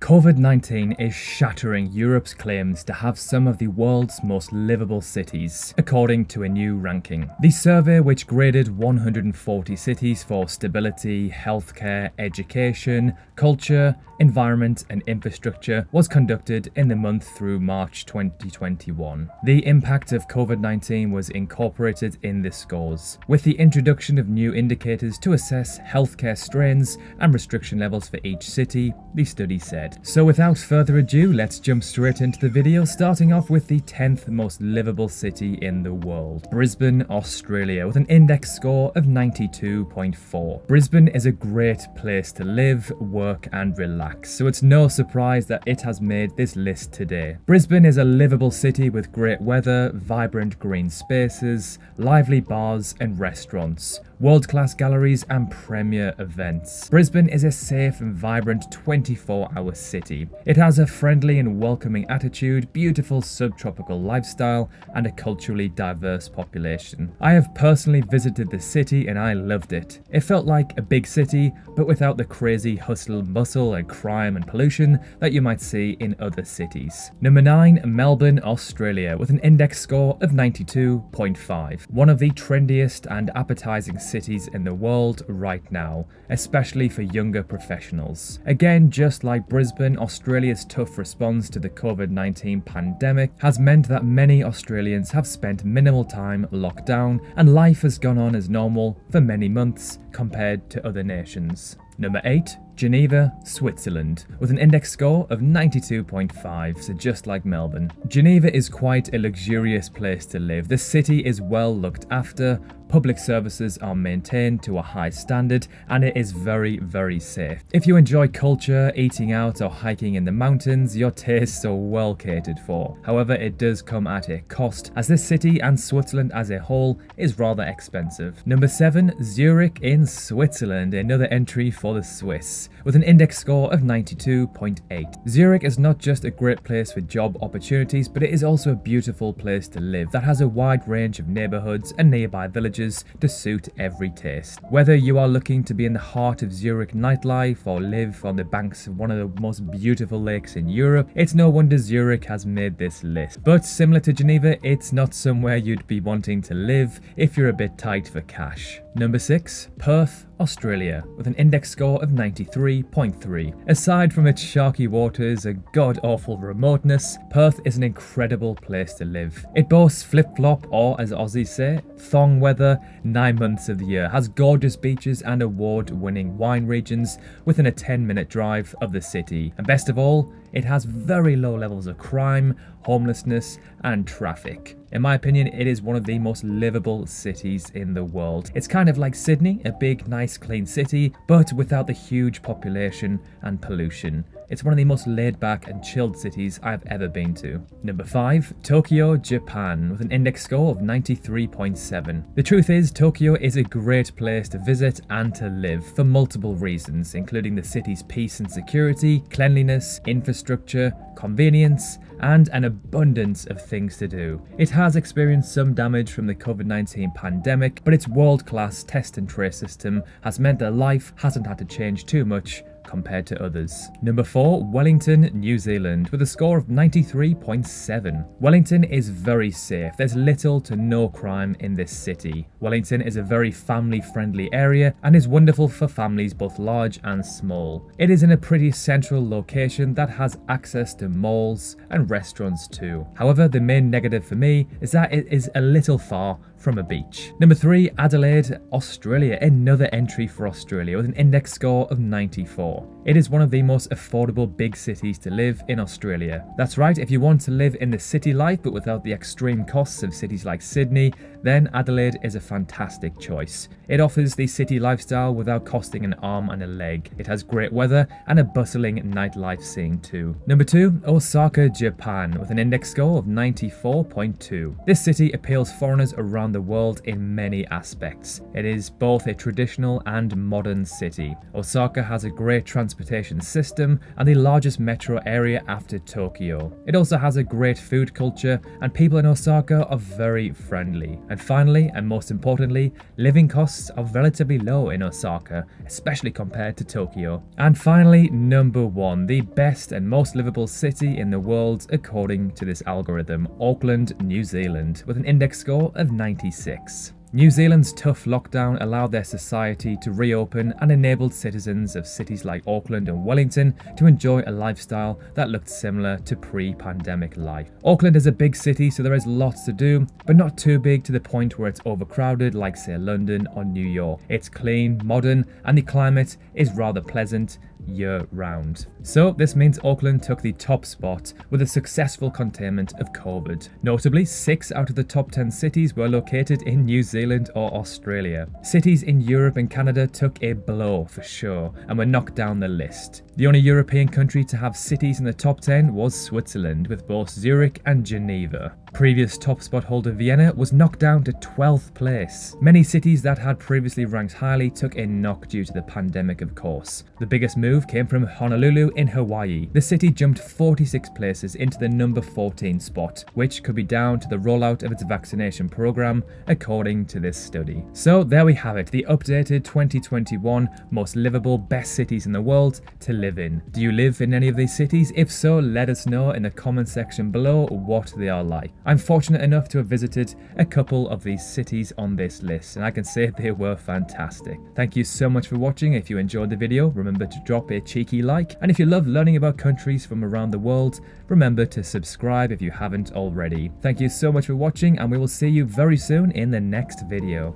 COVID-19 is shattering Europe's claims to have some of the world's most livable cities, according to a new ranking. The survey, which graded 140 cities for stability, healthcare, education, culture, environment and infrastructure, was conducted in the month through March 2021. The impact of COVID-19 was incorporated in the scores, with the introduction of new indicators to assess healthcare strains and restriction levels for each city, the study said. So without further ado, let's jump straight into the video, starting off with the 10th most livable city in the world, Brisbane, Australia, with an index score of 92.4. Brisbane is a great place to live, work and relax, so it's no surprise that it has made this list today. Brisbane is a livable city with great weather, vibrant green spaces, lively bars and restaurants, world-class galleries and premier events. Brisbane is a safe and vibrant 24-hour city. It has a friendly and welcoming attitude, beautiful subtropical lifestyle, and a culturally diverse population. I have personally visited the city and I loved it. It felt like a big city, but without the crazy hustle, bustle and crime and pollution that you might see in other cities. Number 9, Melbourne, Australia, with an index score of 92.5. One of the trendiest and appetizing cities in the world right now, especially for younger professionals. Again, just like Brisbane, Australia's tough response to the COVID-19 pandemic has meant that many Australians have spent minimal time locked down and life has gone on as normal for many months compared to other nations. Number 8, Geneva, Switzerland, with an index score of 92.5, so just like Melbourne. Geneva is quite a luxurious place to live. The city is well looked after, public services are maintained to a high standard, and it is very, very safe. If you enjoy culture, eating out or hiking in the mountains, your tastes are well catered for. However, it does come at a cost, as this city and Switzerland as a whole is rather expensive. Number 7, Zurich in Switzerland, another entry for the Swiss, with an index score of 92.8. Zurich is not just a great place for job opportunities, but it is also a beautiful place to live that has a wide range of neighbourhoods and nearby villages to suit every taste. Whether you are looking to be in the heart of Zurich nightlife or live on the banks of one of the most beautiful lakes in Europe, it's no wonder Zurich has made this list. But similar to Geneva, it's not somewhere you'd be wanting to live if you're a bit tight for cash. Number 6, Perth, Australia, with an index score of 93.3. Aside from its sharky waters and god-awful remoteness, Perth is an incredible place to live. It boasts flip-flop, or as Aussies say, thong weather 9 months of the year, has gorgeous beaches and award-winning wine regions within a 10-minute drive of the city. And best of all, it has very low levels of crime, homelessness and traffic. In my opinion, it is one of the most livable cities in the world. It's kind of like Sydney, a big, nice, clean city, but without the huge population and pollution. It's one of the most laid back and chilled cities I've ever been to. Number 5, Tokyo, Japan, with an index score of 93.7. The truth is, Tokyo is a great place to visit and to live for multiple reasons, including the city's peace and security, cleanliness, infrastructure, convenience, and an abundance of things to do. It has experienced some damage from the COVID-19 pandemic, but its world-class test and trace system has meant that life hasn't had to change too much compared to others. Number 4, Wellington, New Zealand, with a score of 93.7. Wellington is very safe. There's little to no crime in this city. Wellington is a very family-friendly area and is wonderful for families both large and small. It is in a pretty central location that has access to malls and restaurants too. However, the main negative for me is that it is a little far from a beach. Number 3, Adelaide, Australia, another entry for Australia with an index score of 94. It is one of the most affordable big cities to live in Australia. That's right, if you want to live in the city life but without the extreme costs of cities like Sydney, then Adelaide is a fantastic choice. It offers the city lifestyle without costing an arm and a leg. It has great weather and a bustling nightlife scene too. Number 2, Osaka, Japan, with an index score of 94.2. This city appeals foreigners around the world in many aspects. It is both a traditional and modern city. Osaka has a great transport transportation system and the largest metro area after Tokyo. It also has a great food culture, and people in Osaka are very friendly. And finally, and most importantly, living costs are relatively low in Osaka, especially compared to Tokyo. And finally, number 1, the best and most livable city in the world according to this algorithm, Auckland, New Zealand, with an index score of 96. New Zealand's tough lockdown allowed their society to reopen and enabled citizens of cities like Auckland and Wellington to enjoy a lifestyle that looked similar to pre-pandemic life. Auckland is a big city, so there is lots to do, but not too big to the point where it's overcrowded like, say, London or New York. It's clean, modern, and the climate is rather pleasant year-round. So this means Auckland took the top spot with a successful containment of COVID. Notably, 6 out of the top 10 cities were located in New Zealand or Australia. Cities in Europe and Canada took a blow for sure and were knocked down the list. The only European country to have cities in the top 10 was Switzerland, with both Zurich and Geneva. Previous top spot holder Vienna was knocked down to 12th place. Many cities that had previously ranked highly took a knock due to the pandemic, of course. The biggest move came from Honolulu in Hawaii. The city jumped 46 places into the number 14 spot, which could be down to the rollout of its vaccination program, according to this study. So there we have it, the updated 2021 most livable best cities in the world to live in. Do you live in any of these cities? If so, let us know in the comment section below what they are like. I'm fortunate enough to have visited a couple of these cities on this list, and I can say they were fantastic. Thank you so much for watching. If you enjoyed the video, remember to drop a cheeky like, and if you love learning about countries from around the world, remember to subscribe if you haven't already. Thank you so much for watching, and we will see you very soon in the next video.